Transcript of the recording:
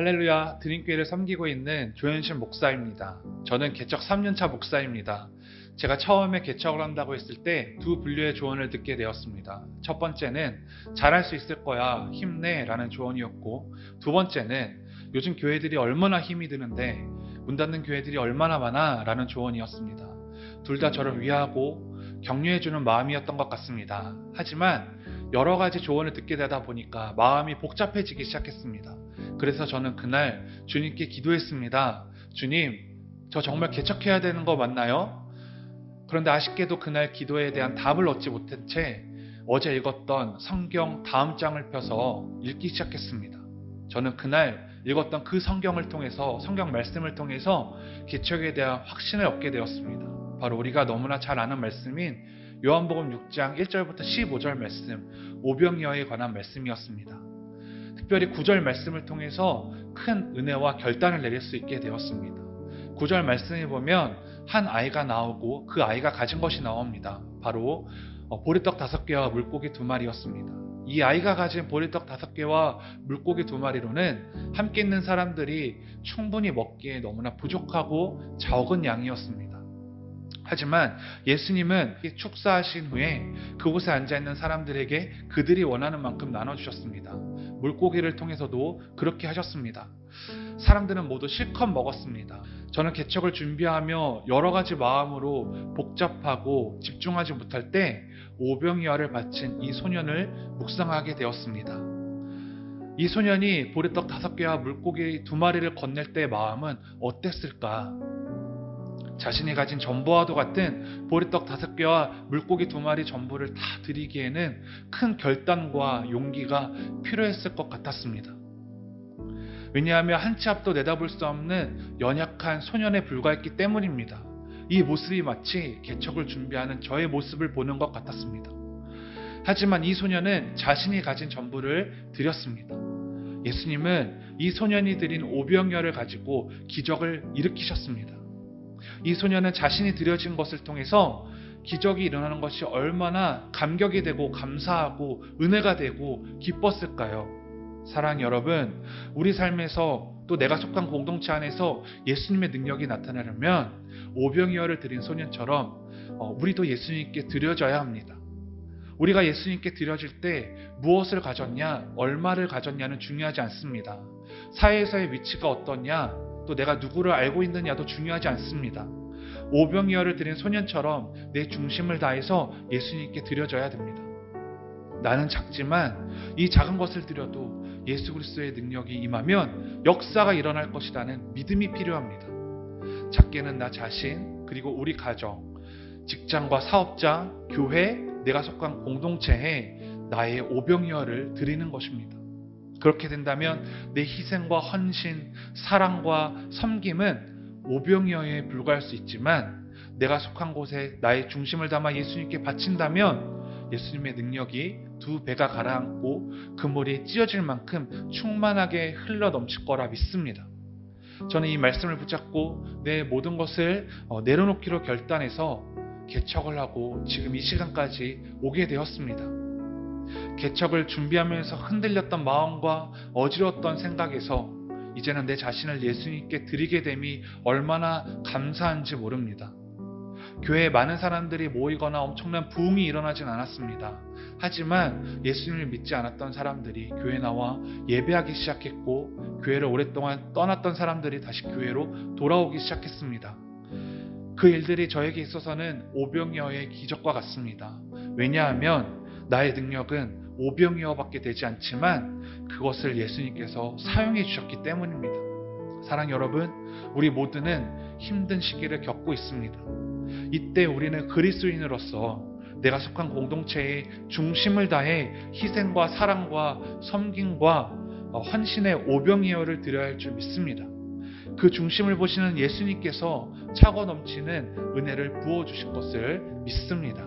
할렐루야 드림교회를 섬기고 있는 조현실 목사입니다. 저는 개척 3년차 목사입니다. 제가 처음에 개척을 한다고 했을 때 두 분류의 조언을 듣게 되었습니다. 첫 번째는 잘할 수 있을 거야, 힘내 라는 조언이었고, 두 번째는 요즘 교회들이 얼마나 힘이 드는데 문 닫는 교회들이 얼마나 많아 라는 조언이었습니다. 둘 다 저를 위하고 격려해주는 마음이었던 것 같습니다. 하지만 여러 가지 조언을 듣게 되다 보니까 마음이 복잡해지기 시작했습니다. 그래서 저는 그날 주님께 기도했습니다. 주님, 저 정말 개척해야 되는 거 맞나요? 그런데 아쉽게도 그날 기도에 대한 답을 얻지 못한 채 어제 읽었던 성경 다음 장을 펴서 읽기 시작했습니다. 저는 그날 읽었던 그 성경을 통해서, 성경 말씀을 통해서 개척에 대한 확신을 얻게 되었습니다. 바로 우리가 너무나 잘 아는 말씀인 요한복음 6장 1절부터 15절 말씀, 오병이어에 관한 말씀이었습니다. 특별히 9절 말씀을 통해서 큰 은혜와 결단을 내릴 수 있게 되었습니다. 9절 말씀을 보면 한 아이가 나오고 그 아이가 가진 것이 나옵니다. 바로 보리떡 5개와 물고기 2마리였습니다. 이 아이가 가진 보리떡 5개와 물고기 2마리로는 함께 있는 사람들이 충분히 먹기에 너무나 부족하고 적은 양이었습니다. 하지만 예수님은 축사하신 후에 그곳에 앉아있는 사람들에게 그들이 원하는 만큼 나눠주셨습니다. 물고기를 통해서도 그렇게 하셨습니다. 사람들은 모두 실컷 먹었습니다. 저는 개척을 준비하며 여러 가지 마음으로 복잡하고 집중하지 못할 때 오병이어를 바친 이 소년을 묵상하게 되었습니다. 이 소년이 보리떡 5개와 물고기 2마리를 건넬 때의 마음은 어땠을까? 자신이 가진 전부와도 같은 보리떡 5개와 물고기 2마리 전부를 다 드리기에는 큰 결단과 용기가 필요했을 것 같았습니다. 왜냐하면 한 치 앞도 내다볼 수 없는 연약한 소년에 불과했기 때문입니다. 이 모습이 마치 개척을 준비하는 저의 모습을 보는 것 같았습니다. 하지만 이 소년은 자신이 가진 전부를 드렸습니다. 예수님은 이 소년이 드린 오병이어를 가지고 기적을 일으키셨습니다. 이 소년은 자신이 드려진 것을 통해서 기적이 일어나는 것이 얼마나 감격이 되고 감사하고 은혜가 되고 기뻤을까요? 사랑 여러분, 우리 삶에서 또 내가 속한 공동체 안에서 예수님의 능력이 나타나려면 오병이어를 드린 소년처럼 우리도 예수님께 드려져야 합니다. 우리가 예수님께 드려질 때 무엇을 가졌냐, 얼마를 가졌냐는 중요하지 않습니다. 사회에서의 위치가 어떠냐, 또 내가 누구를 알고 있느냐도 중요하지 않습니다. 오병이어를 드린 소년처럼 내 중심을 다해서 예수님께 드려져야 됩니다. 나는 작지만 이 작은 것을 드려도 예수 그리스도의 능력이 임하면 역사가 일어날 것이라는 믿음이 필요합니다. 작게는 나 자신, 그리고 우리 가정, 직장과 사업자, 교회, 내가 속한 공동체에 나의 오병이어를 드리는 것입니다. 그렇게 된다면 내 희생과 헌신, 사랑과 섬김은 오병이어에 불과할 수 있지만 내가 속한 곳에 나의 중심을 담아 예수님께 바친다면 예수님의 능력이 2배가 가라앉고 그물이 찢어질 만큼 충만하게 흘러 넘칠 거라 믿습니다. 저는 이 말씀을 붙잡고 내 모든 것을 내려놓기로 결단해서 개척을 하고 지금 이 시간까지 오게 되었습니다. 개척을 준비하면서 흔들렸던 마음과 어지러웠던 생각에서 이제는 내 자신을 예수님께 드리게 됨이 얼마나 감사한지 모릅니다. 교회에 많은 사람들이 모이거나 엄청난 부흥이 일어나진 않았습니다. 하지만 예수님을 믿지 않았던 사람들이 교회에 나와 예배하기 시작했고, 교회를 오랫동안 떠났던 사람들이 다시 교회로 돌아오기 시작했습니다. 그 일들이 저에게 있어서는 오병이어의 기적과 같습니다. 왜냐하면 나의 능력은 오병이어밖에 되지 않지만 그것을 예수님께서 사용해 주셨기 때문입니다. 사랑 여러분, 우리 모두는 힘든 시기를 겪고 있습니다. 이때 우리는 그리스도인으로서 내가 속한 공동체의 중심을 다해 희생과 사랑과 섬김과 헌신의 오병이어를 드려야 할 줄 믿습니다. 그 중심을 보시는 예수님께서 차고 넘치는 은혜를 부어주실 것을 믿습니다.